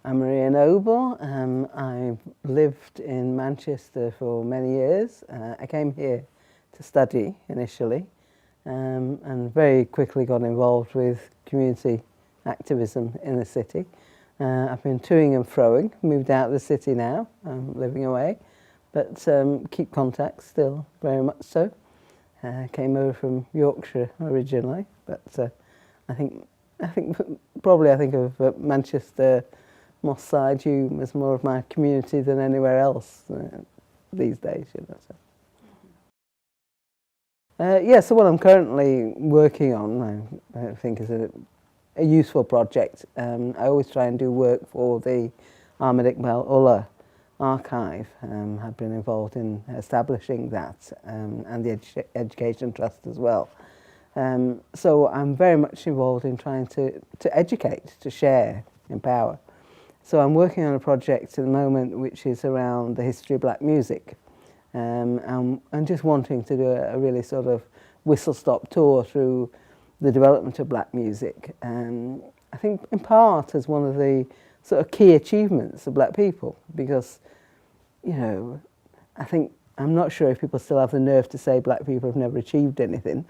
I'm Maria Noble. I've lived in Manchester for many years. I came here to study initially and very quickly got involved with community activism in the city. I've been toing and froing, moved out of the city now, living away, but keep contact still very much so. Came over from Yorkshire originally, but I think probably I think of Manchester, Moss Side, Hume as more of my community than anywhere else these days. You know, so. Yeah, so what I'm currently working on, I think, is a useful project. I always try and do work for the Ahmed Iqbal Ullah archive. I've been involved in establishing that and the Education Trust as well. So I'm very much involved in trying to educate, to share, empower. So I'm working on a project at the moment which is around the history of black music and just wanting to do a really sort of whistle-stop tour through the development of black music. I think in part as one of the sort of key achievements of black people, because, you know, I'm not sure if people still have the nerve to say black people have never achieved anything.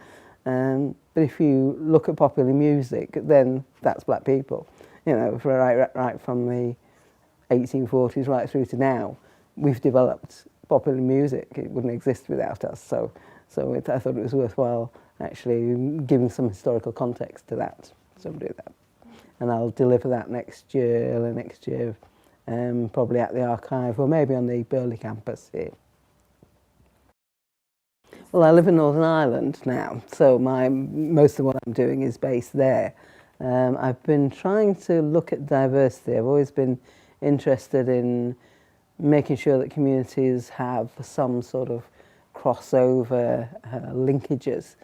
But if you look at popular music, then that's black people. You know, right from the 1840s right through to now, we've developed popular music. It wouldn't exist without us. So I thought it was worthwhile actually giving some historical context to that. So I'll do that. And I'll deliver that next year, early next year, probably at the archive or maybe on the Burley campus here. Well, I live in Northern Ireland now, so most of what I'm doing is based there. I've been trying to look at diversity. I've always been interested in making sure that communities have some sort of crossover linkages.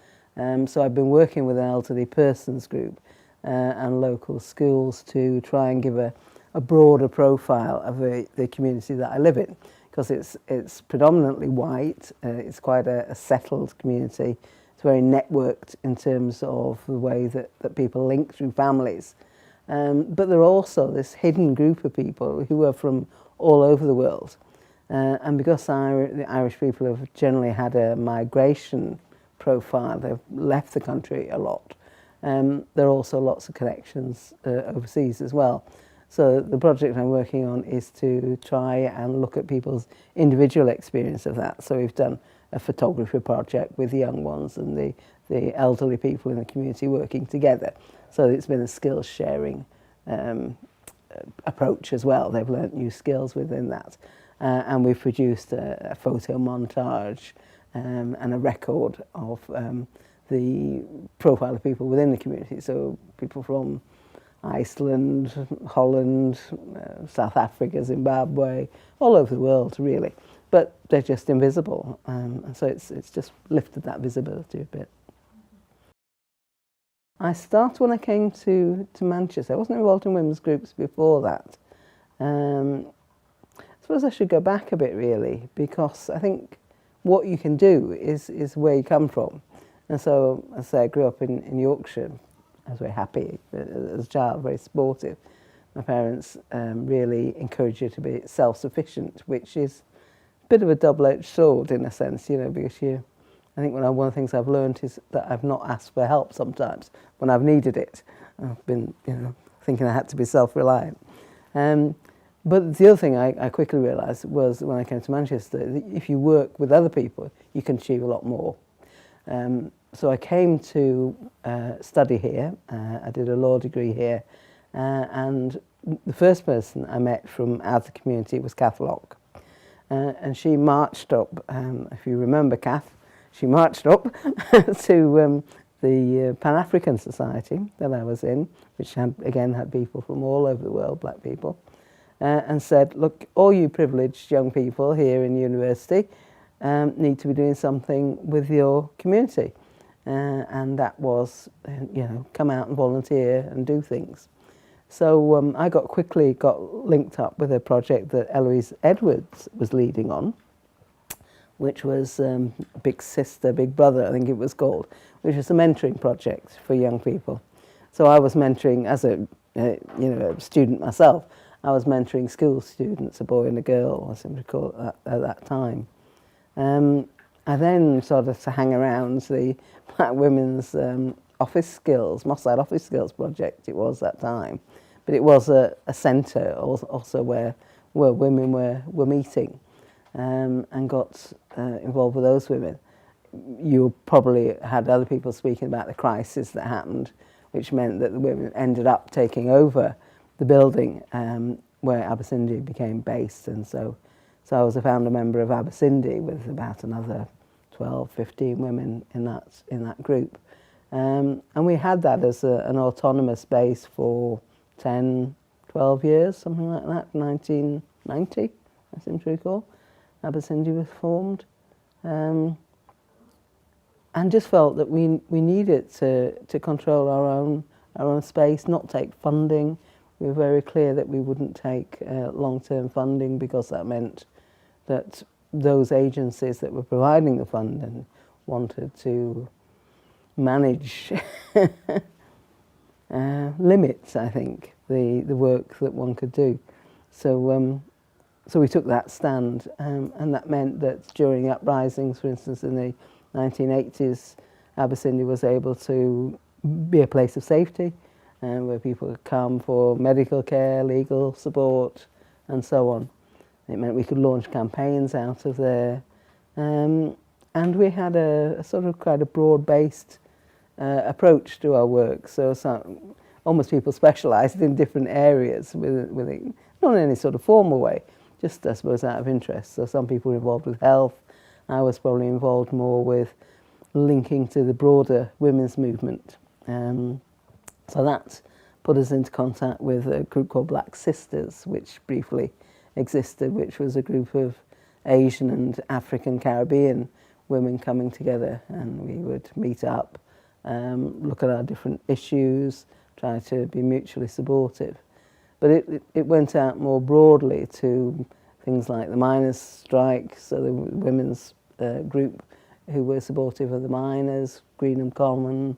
So I've been working with an elderly persons group and local schools to try and give a broader profile of the community that I live in, because it's predominantly white. It's quite a settled community. It's very networked in terms of the way that people link through families. But there are also this hidden group of people who are from all over the world. And because the Irish people have generally had a migration profile, they've left the country a lot, there are also lots of connections overseas as well. So the project I'm working on is to try and look at people's individual experience of that. So we've done a photography project with the young ones and the elderly people in the community working together. So it's been a skills sharing approach as well. They've learnt new skills within that. And we've produced a photo montage and a record of the profile of people within the community. So people from Iceland, Holland, South Africa, Zimbabwe, all over the world really. But they're just invisible, and so it's just lifted that visibility a bit. I started when I came to Manchester. I wasn't involved in women's groups before that. I suppose I should go back a bit really, because I think what you can do is where you come from. And so, as I say, I grew up in Yorkshire. I was very happy as a child, very sportive. My parents really encouraged you to be self-sufficient, which is bit of a double-edged sword in a sense, you know, because I think one of the things I've learned is that I've not asked for help sometimes when I've needed it. I've been, you know, thinking I had to be self-reliant. But the other thing I quickly realised was when I came to Manchester, that if you work with other people, you can achieve a lot more. So I came to study here. I did a law degree here, and the first person I met from out of the community was Kath Locke. And she marched up, if you remember Kath, she marched up to the Pan-African Society that I was in, which had people from all over the world, black people, and said, look, all you privileged young people here in university need to be doing something with your community. And that was, you know, come out and volunteer and do things. So I quickly got linked up with a project that Louise Edwards was leading on, which was Big Sister, Big Brother, I think it was called, which was a mentoring project for young people. So I was mentoring as a student myself. I was mentoring school students, a boy and a girl, I seem to recall at that time. I then started to hang around the Black Women's Office Skills, Mossad Office Skills project it was that time. But it was a centre also where women were meeting, and got involved with those women. You probably had other people speaking about the crisis that happened, which meant that the women ended up taking over the building where Abasindi became based. And so I was a founder member of Abasindi with about another 12, 15 women in that group. And we had that as an autonomous base for 10, 12 years, something like that, 1990, I seem to recall. Abasindi was formed. And just felt that we needed to control our own space, not take funding. We were very clear that we wouldn't take long-term funding, because that meant that those agencies that were providing the funding wanted to manage limits, I think, the work that one could do. So we took that stand, and that meant that during uprisings, for instance, in the 1980s, Abasindi was able to be a place of safety, where people could come for medical care, legal support, and so on. It meant we could launch campaigns out of there. And we had a sort of quite a broad-based approach to our work. So almost people specialised in different areas with it, not in any sort of formal way, just, I suppose, out of interest. So some people were involved with health. I was probably involved more with linking to the broader women's movement. So that put us into contact with a group called Black Sisters, which briefly existed, which was a group of Asian and African Caribbean women coming together, and we would meet up, look at our different issues, try to be mutually supportive. But it went out more broadly to things like the miners' strike, so the women's group who were supportive of the miners, Greenham Common,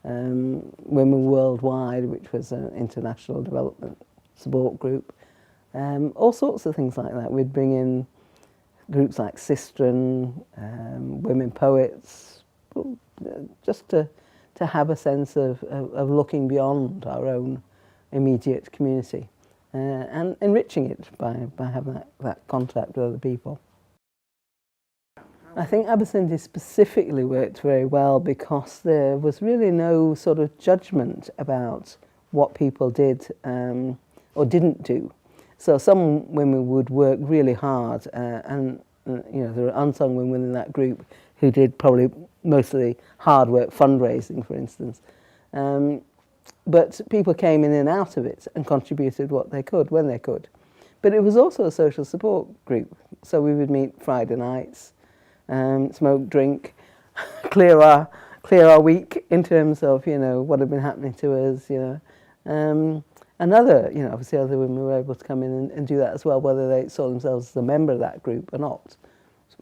Women Worldwide, which was an international development support group, all sorts of things like that. We'd bring in groups like Sistren, women poets, just to have a sense of looking beyond our own immediate community and enriching it by having that contact with other people. I think Abasindi specifically worked very well because there was really no sort of judgment about what people did or didn't do. So some women would work really hard, and there were unsung women in that group who did probably mostly hard work, fundraising, for instance. But people came in and out of it and contributed what they could when they could. But it was also a social support group. So we would meet Friday nights, smoke, drink, clear our week in terms of what had been happening to us. And obviously other women were able to come in and do that as well, whether they saw themselves as a member of that group or not.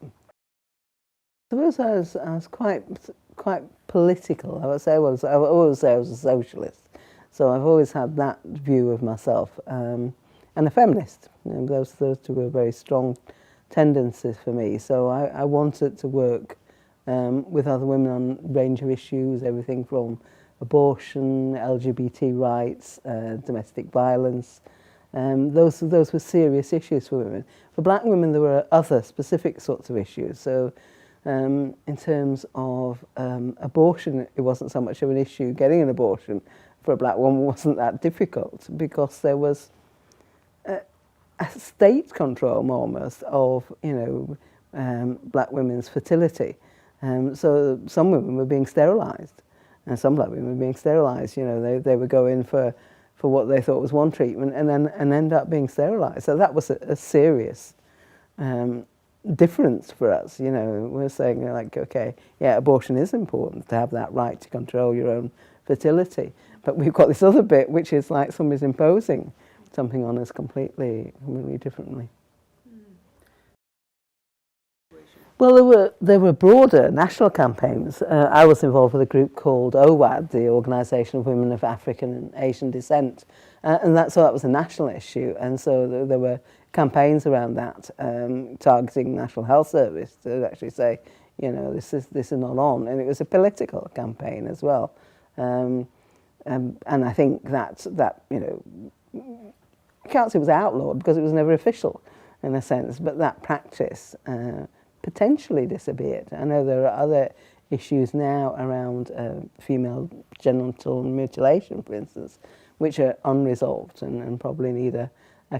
I suppose I was quite political. I would say I always say I was a socialist. So I've always had that view of myself, and a feminist. Those two were very strong tendencies for me. So I wanted to work with other women on a range of issues, everything from abortion, LGBT rights, domestic violence. Those were serious issues for women. For black women, there were other specific sorts of issues. So in terms of abortion, it wasn't so much of an issue. Getting an abortion for a black woman wasn't that difficult because there was a state control almost of black women's fertility. So some women were being sterilised, and some black women were being sterilised. They would go in for what they thought was one treatment and end up being sterilised. So that was a serious difference for us. We're saying okay, yeah, abortion is important to have that right to control your own fertility, but we've got this other bit which is like somebody's imposing something on us completely differently. Well, there were broader national campaigns. I was involved with a group called OWAD, the Organisation of Women of African and Asian Descent, And so that was a national issue, and so there were campaigns around that, targeting National Health Service to actually say, you know, this is not on, and it was a political campaign as well. And I think that you know, I can't say it was outlawed because it was never official in a sense, but that practice potentially disappeared. I know there are other issues now around female genital mutilation, for instance, which are unresolved and probably need a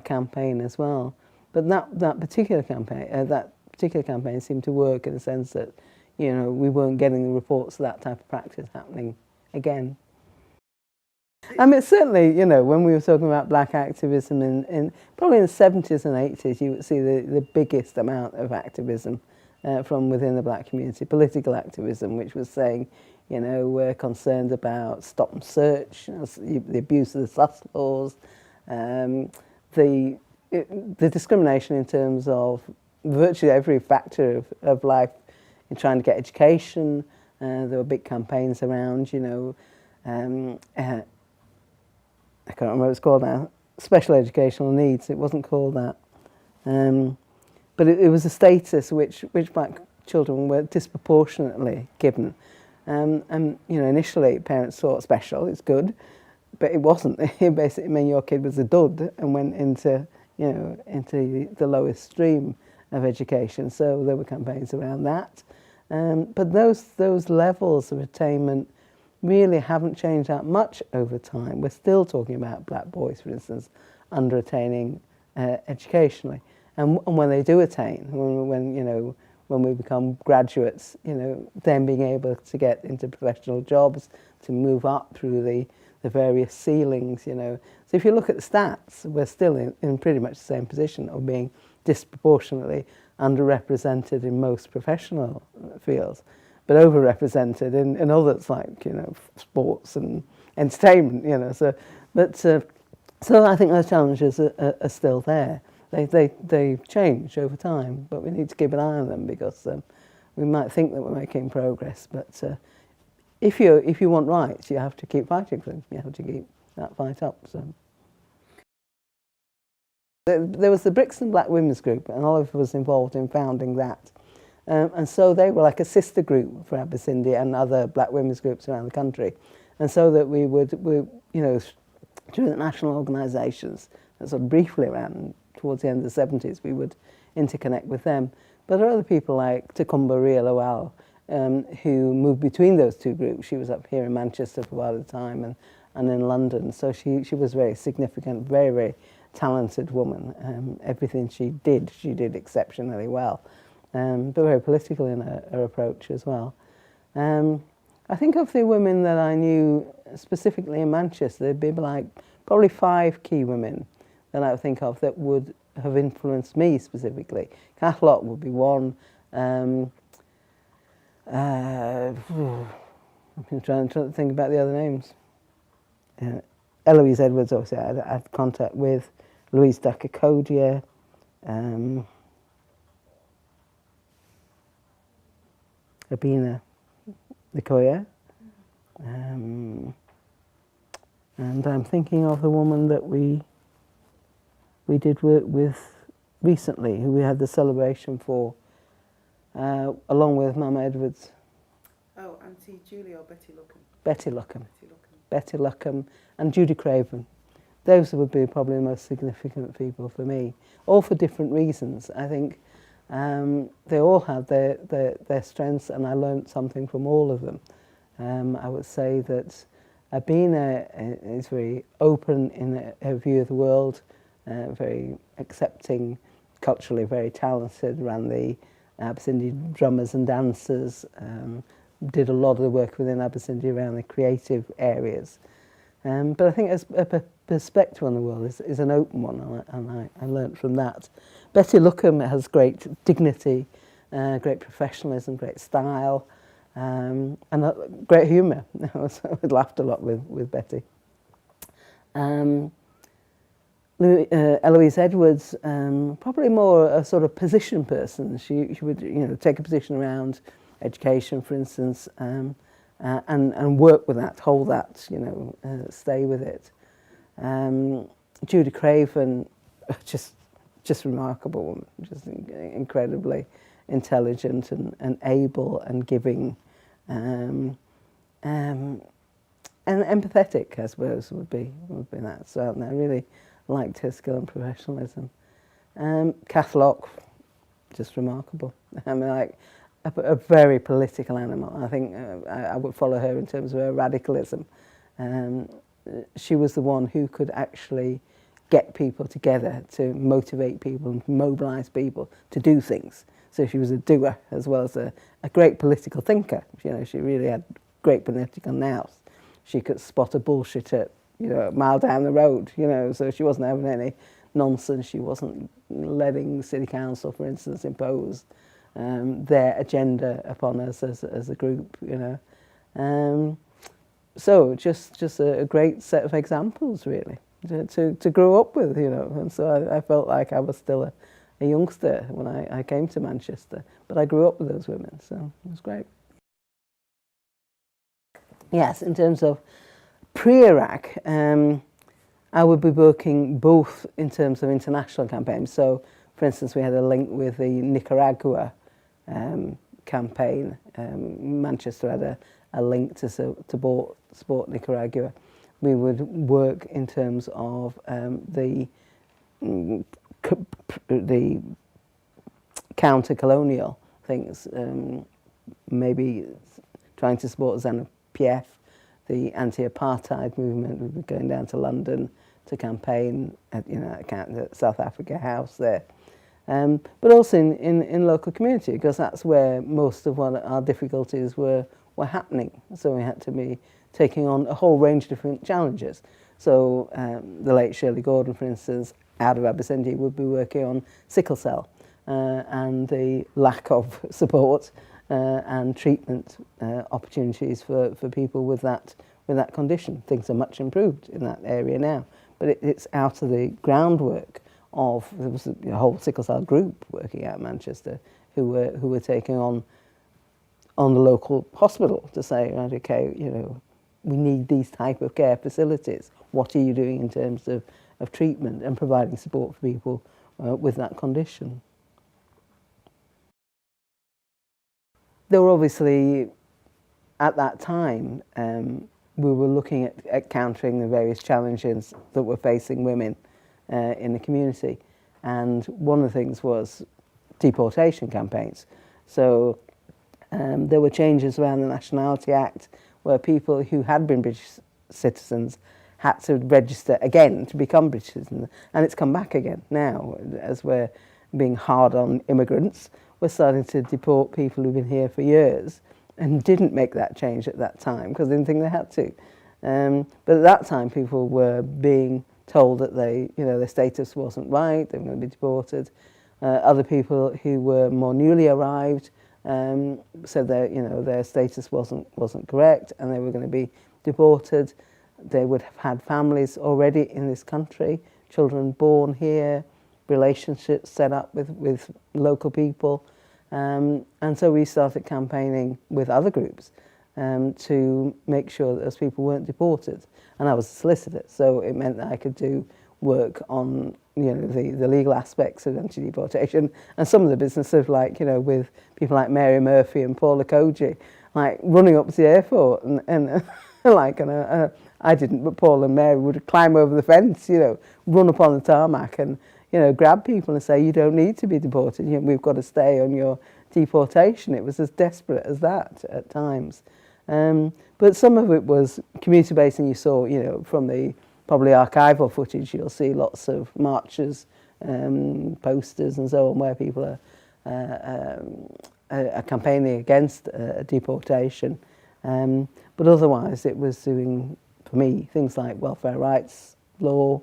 campaign as well. But that particular campaign seemed to work in the sense that, you know, we weren't getting the reports of that type of practice happening again. I mean, certainly, you know, when we were talking about black activism in probably in the 70s and 80s, you would see the biggest amount of activism from within the black community, political activism, which was saying, you know, we're concerned about stop and search, you know, the abuse of the sus laws, the discrimination in terms of virtually every factor of life in trying to get education. There were big campaigns around, you know, I can't remember what it's called now, special educational needs. It wasn't called that. But it was a status which black children were disproportionately given. And you know, initially parents thought special, it's good, but it wasn't. It basically meant your kid was a dud and went into, you know, into the lowest stream of education. So there were campaigns around that. But those levels of attainment really haven't changed that much over time. We're still talking about black boys, for instance, under-attaining educationally. And when they do attain, when you know, when we become graduates, you know, then being able to get into professional jobs, to move up through the various ceilings, you know. So if you look at the stats, we're still in pretty much the same position of being disproportionately underrepresented in most professional fields, but overrepresented in others like, you know, sports and entertainment, you know. So, but so I think those challenges are still there. They change over time, but we need to keep an eye on them because we might think that we're making progress, but if you want rights, you have to keep fighting for them. You have to keep that fight up. So there was the Brixton Black Women's Group, and Oliver was involved in founding that. And so they were like a sister group for Abasindi and other black women's groups around the country. And so that we you know, through the national organisations that sort of briefly ran towards the end of the 70s, we would interconnect with them. But there are other people like Takumba Ria-Lawal, who moved between those two groups. She was up here in Manchester for a while at a time and in London. So she was very significant, very, very talented woman. Everything she did exceptionally well. But very political in her approach as well. I think of the women that I knew specifically in Manchester, there'd be like probably 5 key women that I would think of that would have influenced me specifically. Kath Locke would be one. I'm trying to think about the other names. Louise Edwards, obviously, I had contact with. Louise Da-Cocodia. Abina Nikoya. And I'm thinking of the woman that we did work with recently, who we had the celebration for, along with Mama Edwards. Oh, Auntie Julie or Betty Luckham? Betty Luckham. Betty Luckham and Judy Craven. Those would be probably the most significant people for me, all for different reasons. I think they all had their strengths, and I learnt something from all of them. I would say that Abina is very open in her view of the world, very accepting, culturally very talented, ran the Abasindi drummers and dancers, did a lot of the work within Abasindi around the creative areas. But I think as a perspective on the world is an open one, and I learnt from that. Betty Luckham has great dignity, great professionalism, great style, and great humour. So I laughed a lot with Betty. Eloise Edwards, probably more a sort of position person. She would, you know, take a position around education, for instance, and work with that, hold that, you know, stay with it. Judy Craven, just remarkable woman, just incredibly intelligent and able and giving, and empathetic, I suppose, would be that. So I really liked her skill and professionalism. Kath Locke, just remarkable. I mean, like a very political animal. I think I would follow her in terms of her radicalism. She was the one who could actually get people together to motivate people and mobilise people to do things. So she was a doer as well as a great political thinker. You know, she really had great political nous. She could spot a bullshitter, you know, a mile down the road, you know, so she wasn't having any nonsense. She wasn't letting the city council, for instance, impose their agenda upon us as a group, you know. So just a great set of examples, really, to grow up with, you know. And so I felt like I was still a youngster when I came to Manchester, but I grew up with those women, so it was great. Yes, in terms of pre-Iraq, I would be working both in terms of international campaigns. So, for instance, we had a link with the Nicaragua campaign. Manchester had a link to support Nicaragua. We would work in terms of the counter-colonial things, maybe trying to support ZANU-PF, the anti-apartheid movement. We were going down to London to campaign at, you know, at the South Africa House there. But also in local community, because that's where most of what our difficulties were happening. So we had to be taking on a whole range of different challenges. So the late Shirley Gordon, for instance, out of Abasindi, would be working on sickle cell and the lack of support and treatment opportunities for people with that condition. Things are much improved in that area now, but it's out of the groundwork of, there was a whole sickle cell group working out in Manchester who were taking on the local hospital to say, right, okay, you know, we need these type of care facilities. What are you doing in terms of treatment and providing support for people with that condition? There were obviously, at that time, we were looking at countering the various challenges that were facing women in the community. And one of the things was deportation campaigns. So there were changes around the Nationality Act where people who had been British citizens had to register again to become British citizens. And it's come back again now, as we're being hard on immigrants. We're starting to deport people who've been here for years and didn't make that change at that time because they didn't think they had to. But at that time, people were being told that their status wasn't right, they were going to be deported. Other people who were more newly arrived said that their status wasn't correct and they were going to be deported. They would have had families already in this country, children born here, relationships set up with local people, and so we started campaigning with other groups to make sure that those people weren't deported. And I was a solicitor, so it meant that I could do work on the legal aspects of anti-deportation and some of the business of with people like Mary Murphy and Paula Koji, like running up to the airport and I didn't, but Paul and Mary would climb over the fence, run up on the tarmac and grab people and say, you don't need to be deported, we've got to stay on your deportation. It was as desperate as that at times. But some of it was community-based, and you saw, from the probably archival footage, you'll see lots of marches, posters and so on, where people are campaigning against deportation. But otherwise, it was doing, for me, things like welfare rights law,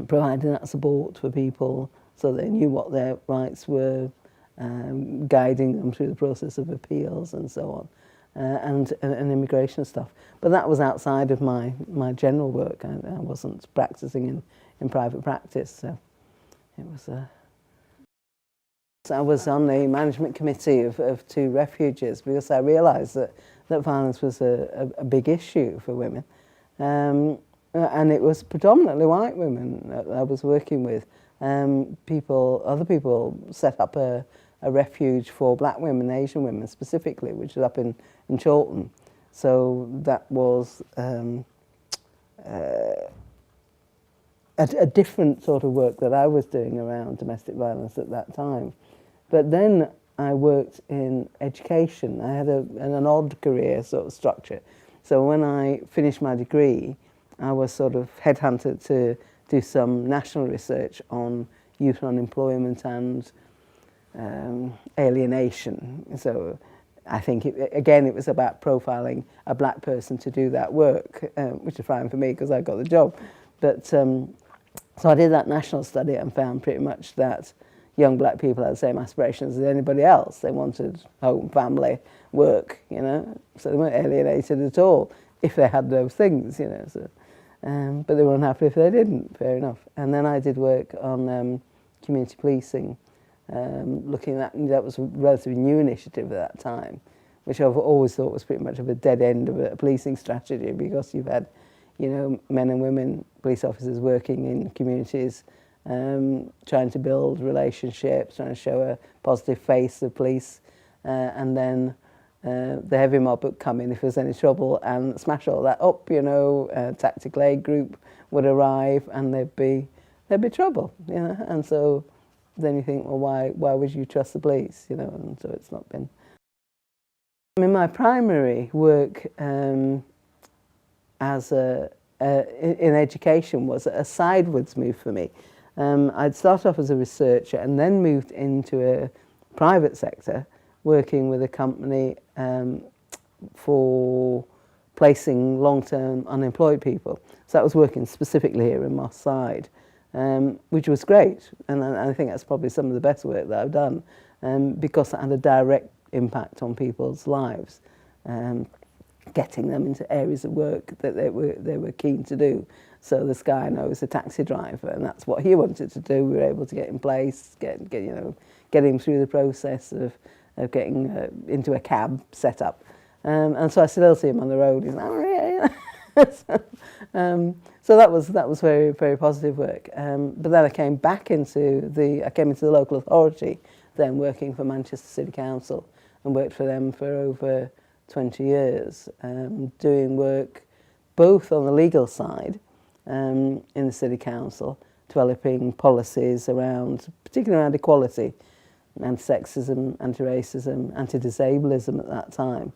providing that support for people so they knew what their rights were, guiding them through the process of appeals and so on, and immigration stuff. But that was outside of my general work. I wasn't practicing in private practice, so it was. I was on the management committee of 2 refuges because I realised that violence was a big issue for women. And it was predominantly white women that I was working with. Other people set up a refuge for black women, Asian women specifically, which is up in Chorlton. So that was a different sort of work that I was doing around domestic violence at that time. But then I worked in education. I had an odd career sort of structure. So when I finished my degree, I was sort of headhunted to do some national research on youth unemployment and alienation. So I think, it was about profiling a black person to do that work, which is fine for me because I got the job. But so I did that national study and found pretty much that young black people had the same aspirations as anybody else. They wanted home, family, work, you know, so they weren't alienated at all if they had those things, you know. So, but they were unhappy if they didn't, fair enough. And then I did work on community policing, looking at, that was a relatively new initiative at that time, which I've always thought was pretty much of a dead end of a policing strategy, because you've had, you know, men and women police officers working in communities, trying to build relationships, trying to show a positive face of police, and then the heavy mob would come in if there's any trouble and smash all that up, you know. Tactical aid group would arrive and there'd be trouble, you know. And so then you think, well, why would you trust the police, you know? And so it's not been. I mean, my primary work as in education was a sideways move for me. I'd started off as a researcher and then moved into a private sector, working with a company for placing long-term unemployed people. So that was working specifically here in Moss Side, which was great. And I think that's probably some of the best work that I've done, because it had a direct impact on people's lives, getting them into areas of work that they were keen to do. So this guy knows a taxi driver, and that's what he wanted to do. We were able to get in place, get him through the process of getting into a cab set up. And so I still see him on the road. He's like, oh, yeah. So that was very, very positive work. But then I came into the local authority, then working for Manchester City Council, and worked for them for over 20 years, doing work both on the legal side in the City Council, developing policies particularly around equality, anti-sexism, anti-racism, anti-disablism at that time.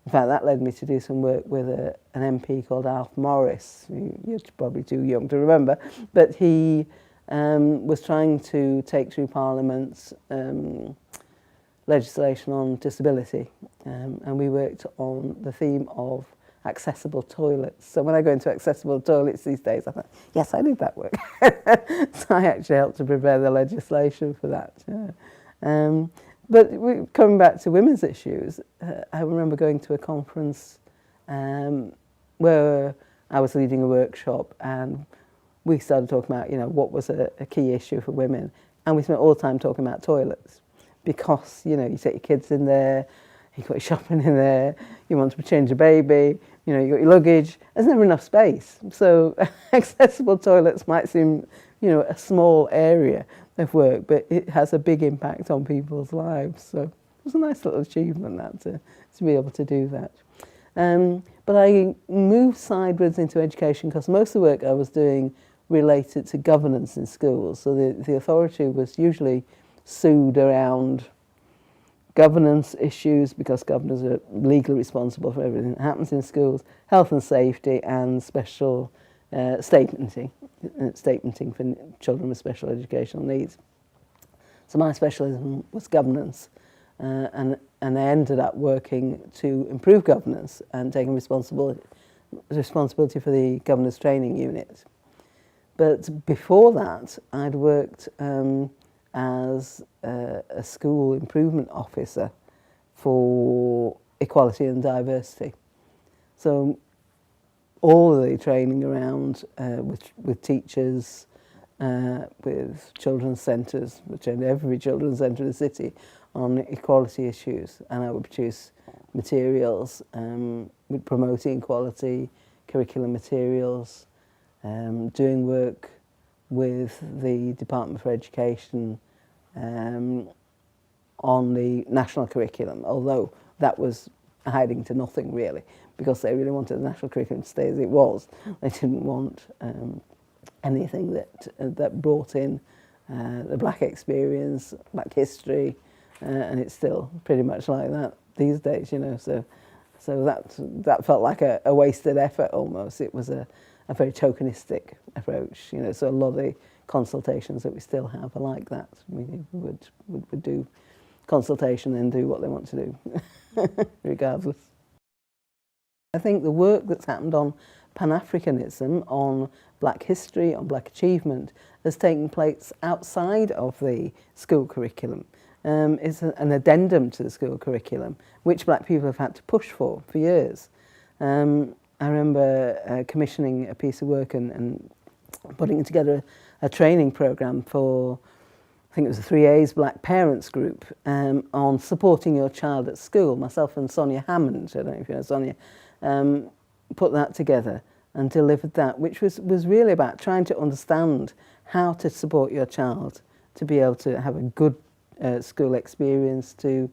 In fact, that led me to do some work with an MP called Alf Morris. You're probably too young to remember, but he was trying to take through Parliament legislation on disability, and we worked on the theme of accessible toilets. So when I go into accessible toilets these days, I thought, yes, I did that work. So I actually helped to prepare the legislation for that. Yeah. But coming back to women's issues, I remember going to a conference where I was leading a workshop, and we started talking about, what was a key issue for women, and we spent all the time talking about toilets, because, you take your kids in there, you got your shopping in there, you want to change a baby, you got your luggage, there's never enough space. So accessible toilets might seem, a small area of work, but it has a big impact on people's lives. So it was a nice little achievement that to be able to do that. But I moved sideways into education because most of the work I was doing related to governance in schools. So the authority was usually sued around governance issues, because governors are legally responsible for everything that happens in schools, health and safety, and special statementing for children with special educational needs. So my specialism was governance, and I ended up working to improve governance and taking responsibility for the governors training unit. But before that, I'd worked as a school improvement officer for equality and diversity. So all of the training around with teachers, with children's centres, we trained every children's centre in the city on equality issues, and I would produce materials with promoting equality, curriculum materials, doing work with the Department for Education on the national curriculum, although that was hiding to nothing really, because they really wanted the national curriculum to stay as it was. They didn't want anything that brought in the black experience, black history, and it's still pretty much like that these days, you know. So that felt like a wasted effort almost. It was a very tokenistic approach, you know. So a lot of the consultations that we still have are like that. We would do consultation and do what they want to do, regardless. I think the work that's happened on Pan-Africanism, on black history, on black achievement, has taken place outside of the school curriculum. It's an addendum to the school curriculum, which black people have had to push for years. I remember commissioning a piece of work and putting together a training programme for, I think it was a 3A's Black Parents group, on supporting your child at school. Myself and Sonia Hammond, I don't know if you know Sonia, put that together and delivered that, which was really about trying to understand how to support your child to be able to have a good school experience, to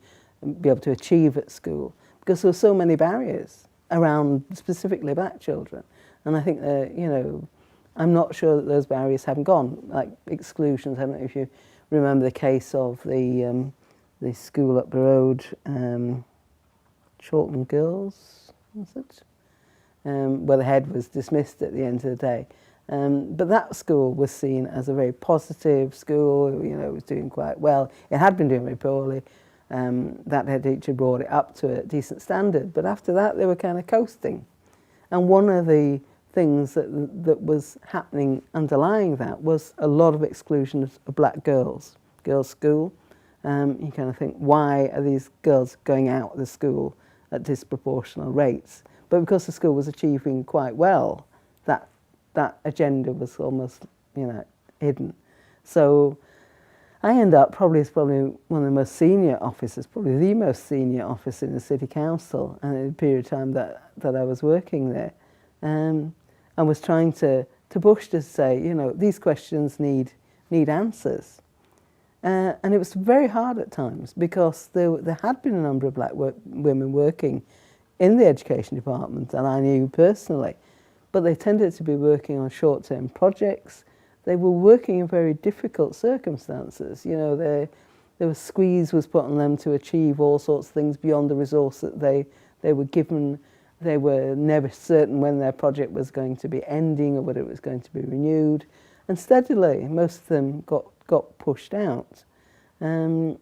be able to achieve at school, because there were so many barriers around specifically black children. And I think that, you know, I'm not sure that those barriers haven't gone, like exclusions. I don't know if you remember the case of the school up the road, Chorlton Girls, was it? Where the head was dismissed at the end of the day. But that school was seen as a very positive school, you know, it was doing quite well. It had been doing very poorly. That head teacher brought it up to a decent standard, but after that they were kind of coasting. And one of the things that was happening underlying that was a lot of exclusion of black girls' school. You kind of think, why are these girls going out of the school at disproportionate rates? But because the school was achieving quite well, that agenda was almost, you know, hidden. So I end up probably one of the most senior officers, probably the most senior officer in the city council, and in the period of time that I was working there, I was trying to push to say, you know, these questions need answers. And it was very hard at times, because there had been a number of black women working in the education department that I knew personally, but they tended to be working on short-term projects. They were working in very difficult circumstances. You know, there was squeeze was put on them to achieve all sorts of things beyond the resource that they were given. They were never certain when their project was going to be ending or whether it was going to be renewed. And steadily, most of them got pushed out. And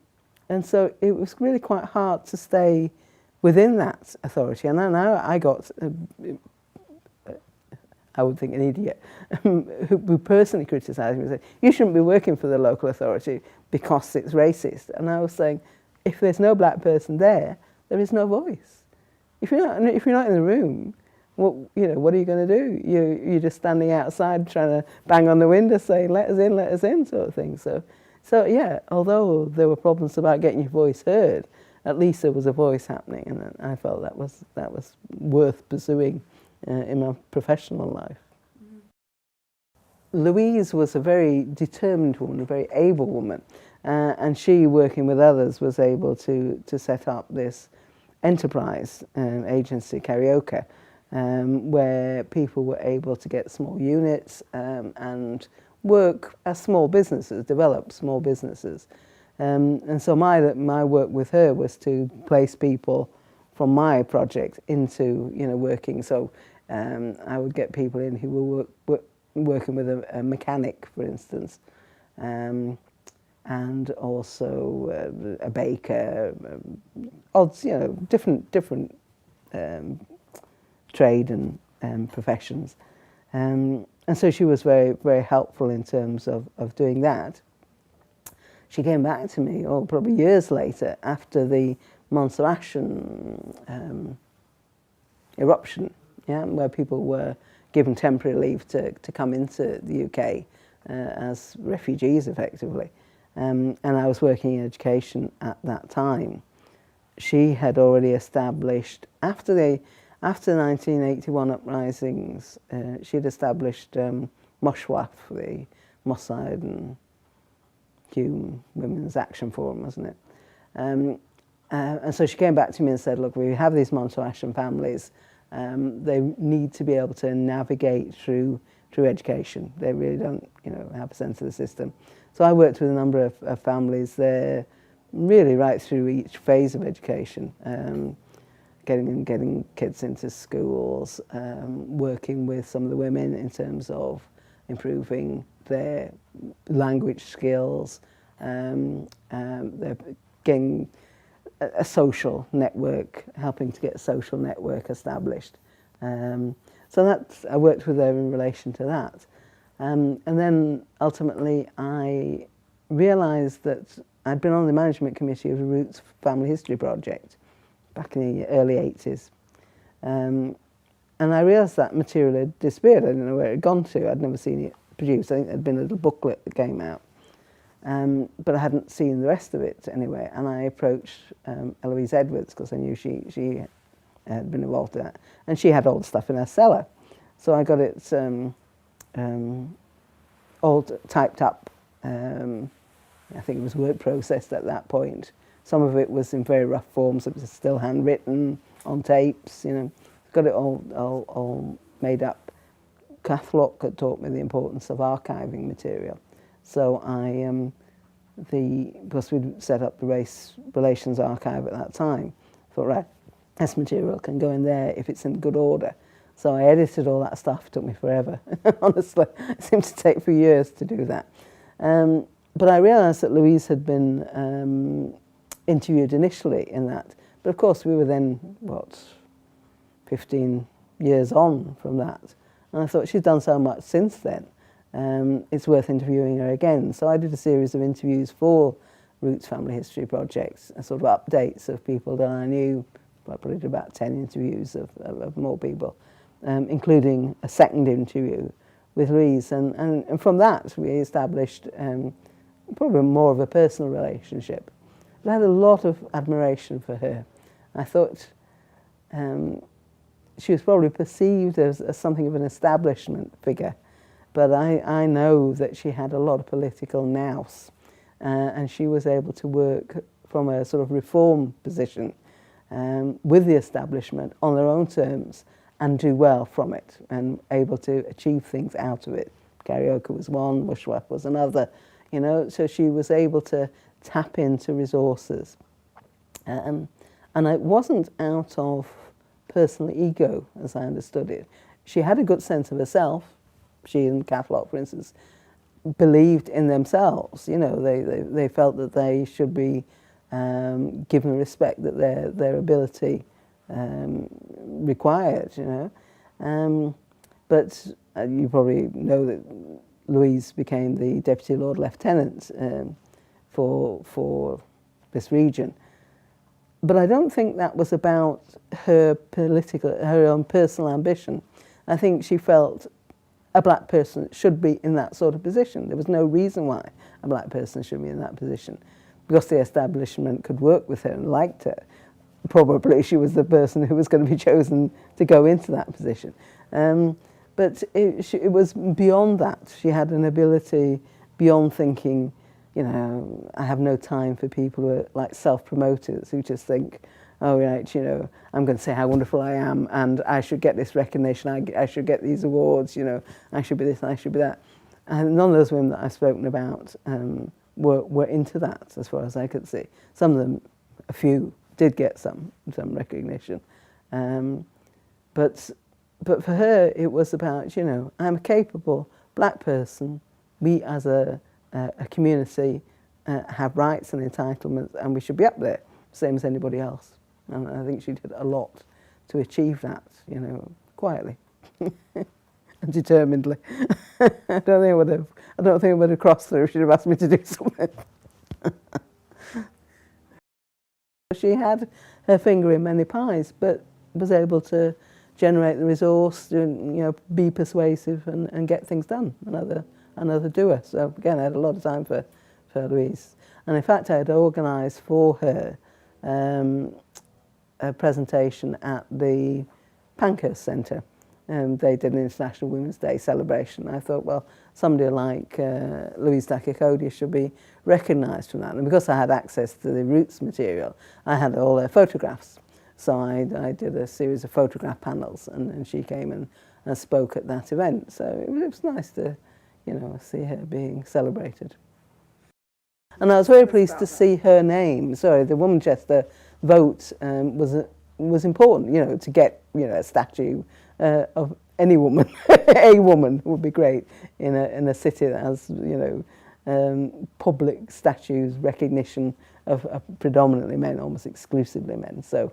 so it was really quite hard to stay within that authority. And then I got, I would think, an idiot who personally criticised me and said, you shouldn't be working for the local authority because it's racist. And I was saying, if there's no black person there, there is no voice. If you're not in the room, what are you going to do? You're just standing outside trying to bang on the window saying, let us in, sort of thing. So yeah, although there were problems about getting your voice heard, at least there was a voice happening, and I felt that was worth pursuing in my professional life. Mm-hmm. Louise was a very determined woman, a very able woman, and she, working with others, was able to set up this enterprise agency, Karaoke, where people were able to get small units and work as small businesses, develop small businesses. And so my work with her was to place people from my project into, you know, working. So I would get people in who were working with a mechanic, for instance, and also a baker, odds, you know, different trade and professions. And so she was very, very helpful in terms of doing that. She came back to me, probably years later, after the Montserratian eruption, yeah, where people were given temporary leave to come into the UK as refugees, effectively. And I was working in education at that time. She had already established, after after the 1981 uprisings, she'd established Moshwaf, the Mossad and Hume Women's Action Forum, wasn't it? And so she came back to me and said, look, we have these Monto-Ashen families. They need to be able to navigate through education. They really don't, have a sense of the system. So I worked with a number of families there, really right through each phase of education, getting kids into schools, working with some of the women in terms of improving their language skills, they're getting a social network, helping to get a social network established. So I worked with her in relation to that. And then ultimately I realised that I'd been on the management committee of the Roots Family History Project back in the early 80s. And I realised that material had disappeared. I didn't know where it had gone to. I'd never seen it produced. I think there had been a little booklet that came out. But I hadn't seen the rest of it anyway. And I approached Louise Edwards because I knew she had been involved in that. And she had all the stuff in her cellar. So I got it all typed up. I think it was word processed at that point. Some of it was in very rough forms. It was still handwritten on tapes, Got it all made up. Kath Locke had taught me the importance of archiving material. So because we'd set up the Race Relations Archive at that time, thought, right, this material can go in there if it's in good order. So I edited all that stuff. It took me forever, honestly. It seemed to take for years to do that. But I realised that Louise had been interviewed initially in that. But of course, we were then, 15 years on from that. And I thought, she's done so much since then. It's worth interviewing her again. So I did a series of interviews for Roots Family History Projects, sort of updates of people that I knew. I probably did about 10 interviews of more people, including a second interview with Louise. And from that, we established probably more of a personal relationship. But I had a lot of admiration for her. I thought she was probably perceived as something of an establishment figure, but I know that she had a lot of political nous, and she was able to work from a sort of reform position with the establishment on their own terms and do well from it and able to achieve things out of it. Karaoke was one, Mushwaf was another, so she was able to tap into resources. And it wasn't out of personal ego, as I understood it. She had a good sense of herself. She and Kath Locke, for instance, believed in themselves. They felt that they should be given respect that their ability required. But you probably know that Louise became the Deputy Lord Lieutenant for this region. But I don't think that was about her own personal ambition. I think she felt a black person should be in that sort of position. There was no reason why a black person should be in that position. Because the establishment could work with her and liked her, probably she was the person who was going to be chosen to go into that position. But it was beyond that. She had an ability beyond thinking, I have no time for people who are like self-promoters who just think, oh, right, I'm going to say how wonderful I am and I should get this recognition, I should get these awards, I should be this, I should be that. And none of those women that I've spoken about were into that, as far as I could see. Some of them, a few, did get some recognition. But for her, it was about, I'm a capable black person. We as a community have rights and entitlements, and we should be up there, same as anybody else. And I think she did a lot to achieve that, quietly and determinedly. I don't think I would have crossed her if she'd have asked me to do something. She had her finger in many pies, but was able to generate the resource, be persuasive and get things done. Another doer. So again, I had a lot of time for Louise. And in fact, I had organised for her a presentation at the Pankhurst Centre. They did an International Women's Day celebration. I thought, well, somebody like Louise Da-Cocodia should be recognised from that. And because I had access to the Roots material, I had all their photographs. So I did a series of photograph panels, and she came and spoke at that event. So it was nice to, you know, see her being celebrated. And I was very pleased to see her name. Sorry, the Womanchester vote was important, you know, to get, you know, a statue of any woman, a woman would be great in a city that has, you know, public statues, recognition of predominantly men, almost exclusively men. So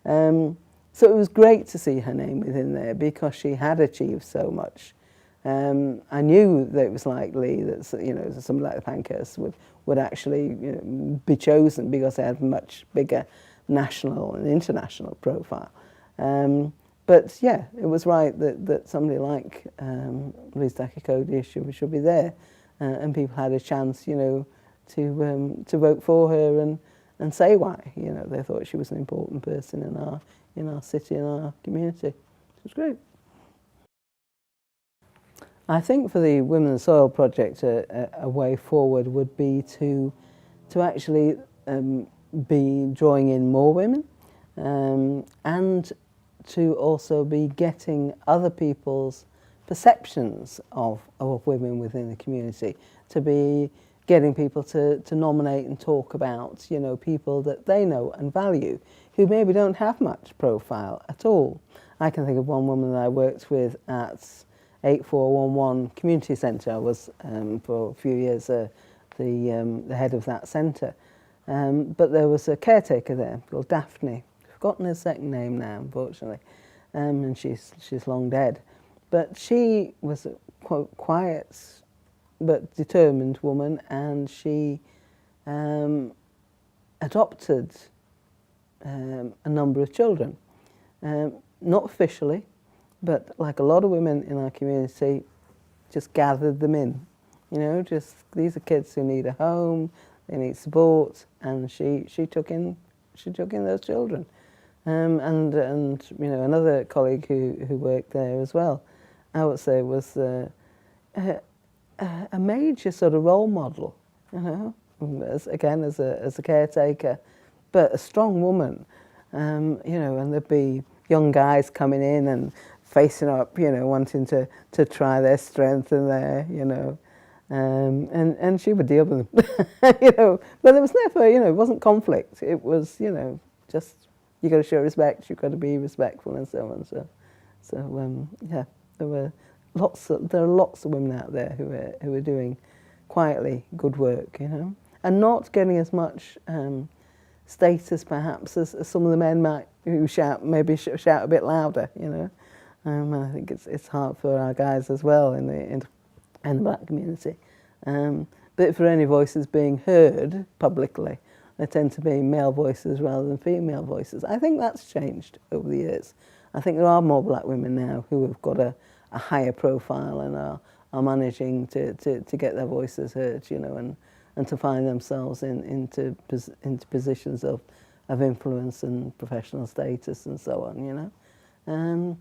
it was great to see her name within there because she had achieved so much. I knew that it was likely that, you know, somebody like the Pankhurst would actually, you know, be chosen because they had a much bigger national and international profile. But yeah, it was right that somebody like Louise Da-Cocodia should be there, and people had a chance, you know, to vote for her and say why. You know, they thought she was an important person in our city and our community. It was great. I think for the Women and Soil project, a way forward would be to actually be drawing in more women, and to also be getting other people's perceptions of women within the community, to be getting people to nominate and talk about, you know, people that they know and value, who maybe don't have much profile at all. I can think of one woman that I worked with at 8411 Community Centre. I was for a few years the head of that centre. But there was a caretaker there called Daphne. I've forgotten her second name now, unfortunately, and she's long dead. But she was a quiet but determined woman, and she adopted a number of children, not officially, but like a lot of women in our community, just gathered them in. You know, just these are kids who need a home, they need support, and she took in those children. And you know, another colleague who worked there as well, I would say was a major sort of role model. You know, as a caretaker, but a strong woman. You know, and there'd be young guys coming in and facing up, you know, wanting to try their strength in there, you know. And she would deal with them, you know. But there was never, you know, it wasn't conflict. It was, you know, just you got to show respect, you've got to be respectful, and so on. So yeah, there are lots of women out there who are doing quietly good work, you know, and not getting as much status perhaps as some of the men might, who shout a bit louder, you know. I think it's hard for our guys as well in the black community. But for any voices being heard publicly, they tend to be male voices rather than female voices. I think that's changed over the years. I think there are more black women now who have got a higher profile and are managing to get their voices heard, you know, and to find themselves into positions of influence and professional status and so on, you know.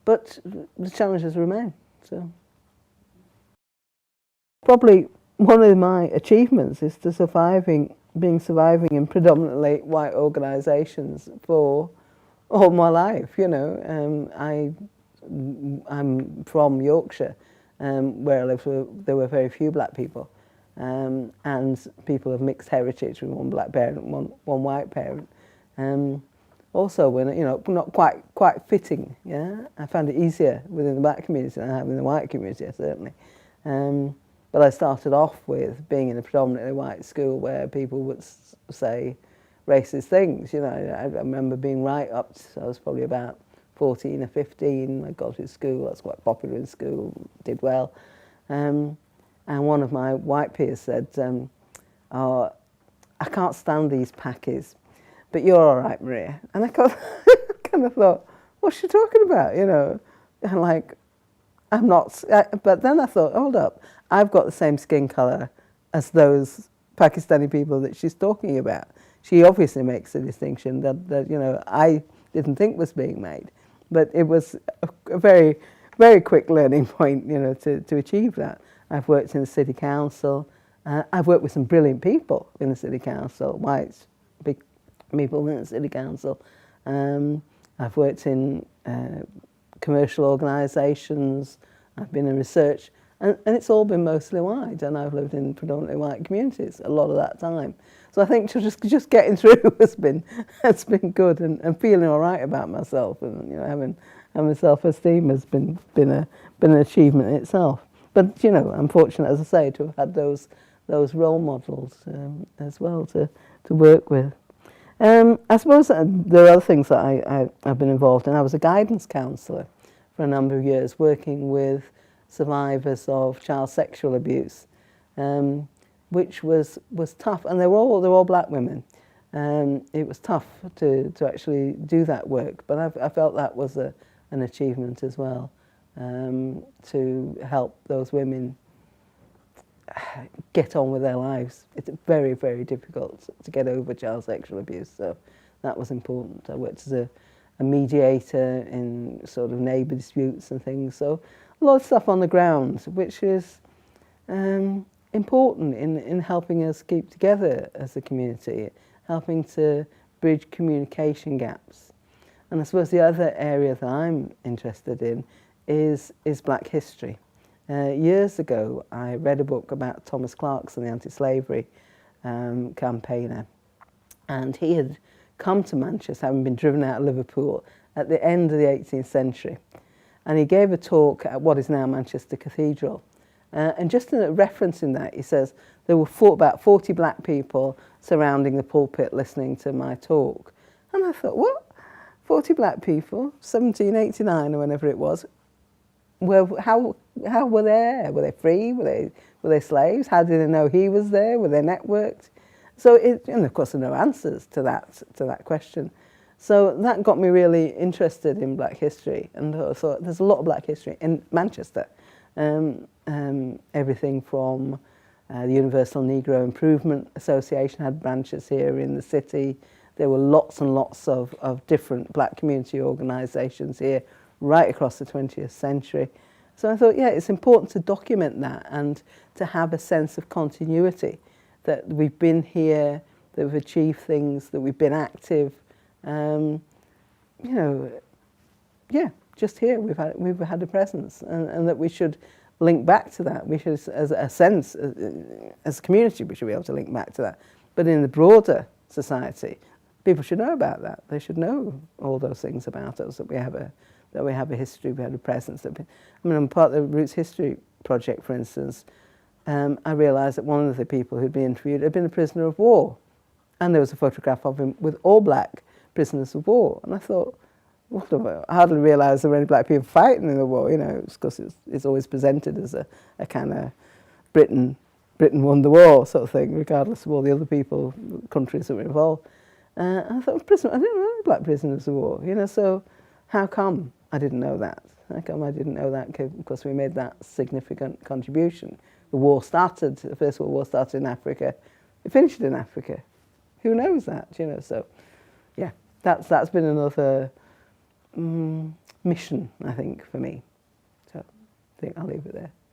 But the challenges remain. So probably one of my achievements is being surviving in predominantly white organisations for all my life. You know, I'm from Yorkshire, where I lived. There were very few black people, and people of mixed heritage with one black parent, one white parent. Also, when, you know, not quite fitting. Yeah, I found it easier within the black community than I have in the white community, certainly. But I started off with being in a predominantly white school where people would say racist things. You know, I remember being right up to, I was probably about 14 or 15. I got to school. I was quite popular in school, did well. And one of my white peers said, "Oh, I can't stand these packies, but you're all right, Maria." And I kind of thought, what's she talking about, you know? And like, I'm not, but then I thought, hold up, I've got the same skin colour as those Pakistani people that she's talking about. She obviously makes a distinction that you know, I didn't think was being made. But it was a very, very quick learning point, you know, to achieve that. I've worked in the city council. I've worked with some brilliant people in the city council, white big people in the city council. I've worked in commercial organisations. I've been in research, and it's all been mostly white, and I've lived in predominantly white communities a lot of that time. So I think just getting through has been good, and feeling all right about myself, and you know, having self-esteem has been an achievement in itself. But you know, I'm fortunate, as I say, to have had those role models as well to work with. I suppose there are other things that I've been involved in. I was a guidance counsellor for a number of years, working with survivors of child sexual abuse, which was tough, and they were all black women. It was tough to actually do that work, but I felt that was an achievement as well, to help those women get on with their lives. It's very, very difficult to get over child sexual abuse, so that was important. I worked as a mediator in sort of neighbour disputes and things, so a lot of stuff on the ground, which is important in helping us keep together as a community, helping to bridge communication gaps. And I suppose the other area that I'm interested in is black history. Years ago, I read a book about Thomas Clarkson, the anti-slavery campaigner, and he had come to Manchester, having been driven out of Liverpool at the end of the 18th century. And he gave a talk at what is now Manchester Cathedral. And just in a reference in that, he says, there were about 40 black people surrounding the pulpit listening to my talk. And I thought, what? 40 black people, 1789 or whenever it was, how were they there? Were they free? Were they slaves? How did they know he was there? Were they networked? So, and of course, there are no answers to that question. So that got me really interested in black history, and I thought there's a lot of black history in Manchester. Everything from the Universal Negro Improvement Association had branches here in the city. There were lots and lots of different black community organisations here right across the 20th century. So I thought, yeah, it's important to document that and to have a sense of continuity, that we've been here, that we've achieved things, that we've been active. You know, yeah, just here we've had a presence, and that we should link back to that. We should, as a sense, as a community, we should be able to link back to that. But in the broader society, people should know about that. They should know all those things about us, that we have a history, we have a presence. I'm part of the Roots History Project, for instance. I realised that one of the people who'd been interviewed had been a prisoner of war, and there was a photograph of him with all black prisoners of war. And I thought, I hardly realised there were any black people fighting in the war, you know, because it's always presented as a kind of Britain won the war sort of thing, regardless of all the other countries that were involved. And I thought, I didn't know any black prisoners of war, you know, so how come I didn't know that? How come I didn't know that? Because we made that significant contribution. The First World War started in Africa, it finished in Africa. Who knows that, you know, so yeah, that's been another mission, I think, for me. So I think I'll leave it there.